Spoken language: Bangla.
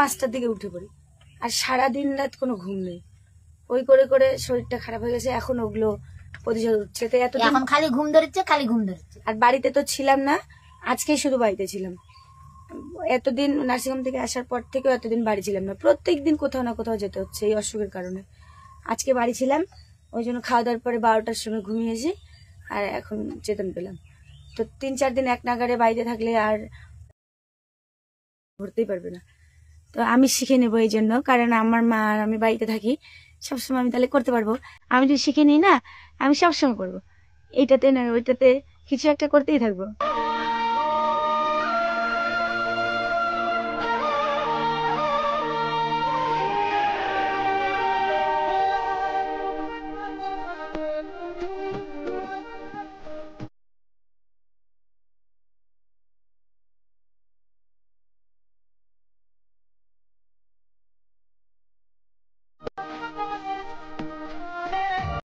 5টার দিকে উঠে পড়ি, আর সারাদিন রাত কোনো ঘুম নেই। ওই করে করে শরীরটা খারাপ হয়ে গেছে, এখন ওগুলো প্রতিশোধ উঠছে। তো এখন খালি ঘুম ধরেছে, খালি ঘুম ধরেছে। আর বাড়িতে তো ছিলাম না, আজকেই শুধু বাড়িতে ছিলাম। এতদিন নার্সিংহোম থেকে আসার পর থেকেও এতদিন বাড়ি ছিলাম না, প্রত্যেকদিন কোথাও না কোথাও যেতে হচ্ছে এই অসুখের কারণে। আজকে বাড়ি ছিলাম, ওই জন্য খাওয়া দাওয়ার পরে 12টার সময় ঘুমিয়েছি, আর এখন চেতন পেলাম। তো 3-4 দিন এক নাগারে বাড়িতে থাকলে আর ভরতেই পারবে না। তো আমি শিখে নেবো এই জন্য, কারণ আমার মা আর আমি বাড়িতে থাকি, সবসময় আমি তাহলে করতে পারবো। আমি যদি শিখে নিই না, আমি সবসময় করবো, এইটাতে না ওইটাতে কিছু একটা করতেই থাকবো।